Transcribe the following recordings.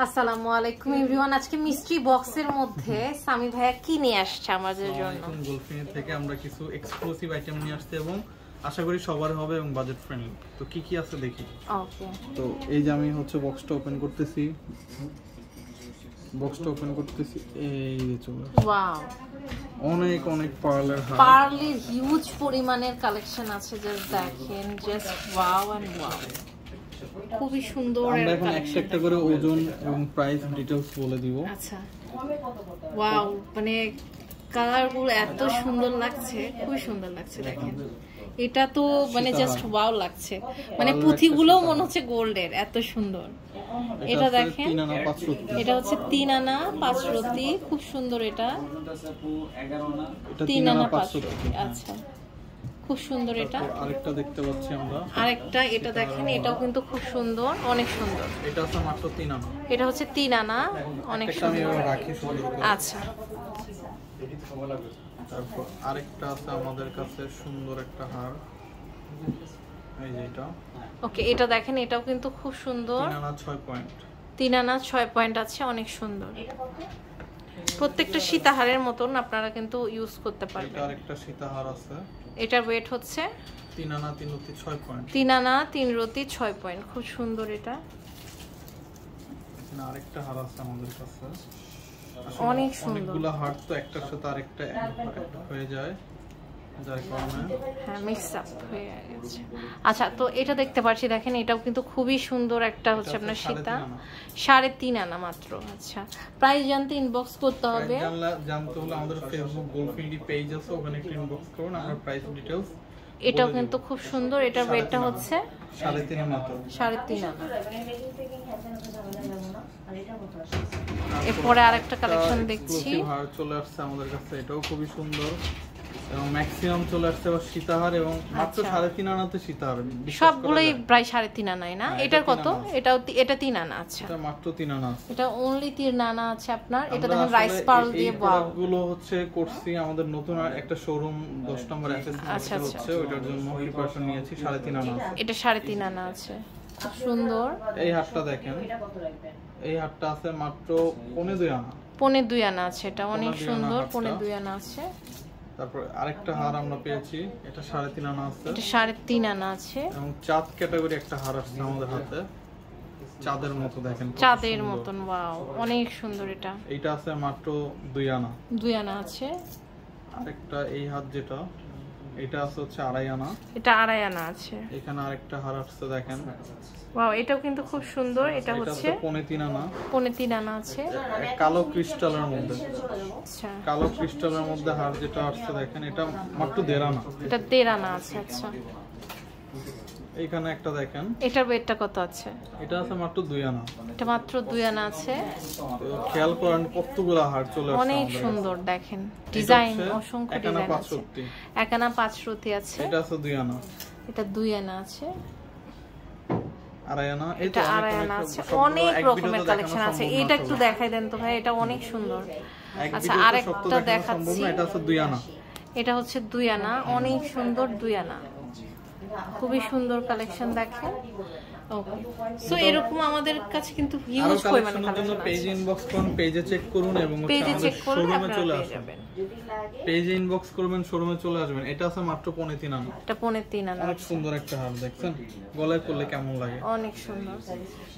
আসসালামু আলাইকুম এভরিওয়ান। আজকে মিস্ট্রি বক্সের মধ্যে সামি ভাইয়া কি নিয়ে আসছে আমাদের জন্য? গোল্ডফিনের থেকে আমরা কিছু এক্সক্লুসিভ আইটেম নিয়ে আসছি এবং আশা করি সবার হবে এবং বাজেট ফ্রেন্ডলি। তো কি কি আছে দেখি। ওকে, তো এই যে আমি বক্সটা ওপেন করতেছি। এই যে চলে ওয়াও, অনেক অনেক পার্লের হার, পার্লের হিউজ পরিমাণের কালেকশন আছে। জাস্ট দেখেন, জাস্ট ওয়াও এন্ড ওয়াও, খুবই সুন্দর। আমরা এখন একটা করে ওজন এবং প্রাইস ডিটেইলস বলে দিব। আচ্ছা, ওয়াও, মানে কালারগুলো এত সুন্দর লাগছে, খুবই সুন্দর লাগছে। দেখেন, এটা তো মানে জাস্ট ওয়াও লাগছে, মানে পুঁথিগুলো মনে হচ্ছে গোল্ডের, এত সুন্দর। এটা দেখেন, এটা হচ্ছে 3 আনা 5 রতি, খুব সুন্দর। এটা 3 আনা 5 রতি। আচ্ছা, খুব সুন্দর। এটা আরেকটা দেখতে পাচ্ছি আমরা, আরেকটা। এটা দেখেন, এটাও কিন্তু খুব সুন্দর, অনেক সুন্দর। এটা আছে মাত্র 3 আনা। এটা হচ্ছে 3 আনা, অনেক সুন্দর। আচ্ছা, তারপর আরেকটা আছে আমাদের কাছে সুন্দর একটা হার, এই যে এটা। ওকে, এটা দেখেন, এটাও কিন্তু খুব সুন্দর। 3 আনা 6 পয়েন্ট। 3 আনা 6 পয়েন্ট আছে, অনেক সুন্দর। প্রত্যেকটা সীতাহারের মতন আপনারা কিন্তু ইউজ করতে পারবেন। এটা আরেকটা সীতাহার আছে, এটার ওয়েট হচ্ছে 3 আনা 3 রতি 6 পয়েন্ট। 3 আনা 3 রতি 6 পয়েন্ট, খুব সুন্দর। এটা এখানে আরেকটা হার আছে আমাদের কাছে, অনেক সুন্দর। অনেকগুলো হার তো একটার সাথে আরেকটা হয়ে যায়, যার কারণে হ্যাঁ, মিক্স আপ হয়ে গেছে। আচ্ছা, তো এটা দেখতে পাচ্ছি, দেখেন, এটাও কিন্তু খুবই সুন্দর। একটা হচ্ছে আপনার সীতা, 3.5 আনা মাত্র। আচ্ছা, প্রাইস জানতে ইনবক্স করতে হবে। জানতে হলে আমাদের ফেসবুক গোল্ডফিনডি পেজ আছে, ওখানে একটু ইনবক্স করুন, আমরা প্রাইস ডিটেইলস। এটাও কিন্তু খুব সুন্দর। এটার ওয়েটটা হচ্ছে 3.5 আনা মাত্র। 3.5 আনা। এরপরে আরেকটা কালেকশন দেখছি, হার চলে আসছে আমাদের কাছে, এটাও খুবই সুন্দর এবং ম্যাক্সিমাম চলে আসছে আবার সীতাহার, এবং মাত্র 3.5 আনাতে সীতাহার সবগুলোই প্রায় 3.5 আনাই না? এটার কত? এটা 3 আনা। আচ্ছা, এটা মাত্র 3 আনা আছে, এটা অনলি 3 আনা আছে আপনার। এটা দেখেন রাইস পার্ল দিয়ে। ওয়াও, গুলো হচ্ছে করছি আমাদের নতুন একটা শোরুম 10 নম্বর অ্যাসেসমেন্ট হচ্ছে, ওটার জন্য প্রিপারেশন নিয়েছি। 3.5 আনা আছে, এটা 3.5 আনা আছে, খুব সুন্দর। এই হারটা দেখেন, এই হারটা আছে মাত্র 2.5 আনা। 2.5 আনা আছে, এটা অনেক সুন্দর। 2.5 আনা আছে। তারপর আরেকটা হার আমরা পেয়েছি, এটা 3.5 আনা আছে, এটা 3.5 আনা আছে। এবং চাঁদ ক্যাটাগরি একটা হার আসছে আমাদের হাতে, চাঁদের মতো। দেখেন, চাঁদের মতন। ওয়াও, অনেক সুন্দর। এটা আছে মাত্র 2 আনা। 2 আনা আছে। আরেকটা এই হাত যেটা, এটা আছে হচ্ছে 2.5 আনা। এটা 2.5 আনা আছে। এখানে আরেকটা হার আসছে, দেখেন। ওয়াও, এটাও কিন্তু খুব সুন্দর। এটা হচ্ছে 3.5 আনা। 3.5 আনা আছে, কালো ক্রিস্টালের মধ্যে। আচ্ছা, কালো ক্রিস্টালের মধ্যে হার যেটা আসছে, দেখেন, এটা মাত্র 1.5 আনা। এটা 1.5 আনা আছে। আচ্ছা, এইখানে একটা দেখেন, এটার ওয়েটটা কত আছে? এটা আছে মাত্র 2 আনা। এটা মাত্র 2 আনা আছে। তো খেয়াল করেন কতগুলো হার চলে আসছে, অনেক সুন্দর। দেখেন, ডিজাইন, অসংখ্য ডিজাইন আছে। 1 আনা 5 রতি আছে। এটা আছে 2 আনা। এটা 2 আনা আছে। 2.5 আনা। এটা 2.5 আনা আছে। অনেক রকমের কালেকশন আছে। এটা একটু দেখাই দেন তো ভাই, এটা অনেক সুন্দর। আচ্ছা, আরেকটা দেখাচ্ছি, এটা আছে 2 আনা। এটা হচ্ছে 2 আনা, অনেক সুন্দর। 2 আনা, খুবই সুন্দর কালেকশন। দেখেন, ওকে। সো এরকম আমাদের কাছে কিন্তু হিউজ পরিমাণে কালেকশন আছে। পেজে ইনবক্স করুন, পেজে চেক করুন, এবং পেজে চেক করলে শোরুমে আপনারা চলে পেয়ে আসবেন। যাবেন। পেজে ইনবক্স করবেন, শোরুমে চলে আসবেন। এটা আছে মাত্র 3.5 আনা। এটা 3.5 আনা। অনেক সুন্দর একটা হার, দেখছেন গলায় পরলে কেমন লাগে, অনেক সুন্দর।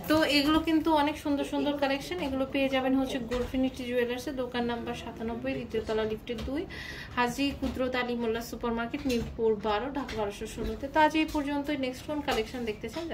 তো এগুলো কিন্তু অনেক সুন্দর সুন্দর কালেকশন। এগুলো পেয়ে যাবেন হচ্ছে গোল্ডফিনিটি জুয়েলার্সে, দোকান নাম্বার 97, দ্বিতীয় তলা, লিফটের 2, হাজী কুদরত আলী মোল্লা সুপার মার্কেট, মিরপুর 12, ঢাকা 1216। তো আজ এই পর্যন্ত। নেক্সট কোন কালেকশন দেখতে চান?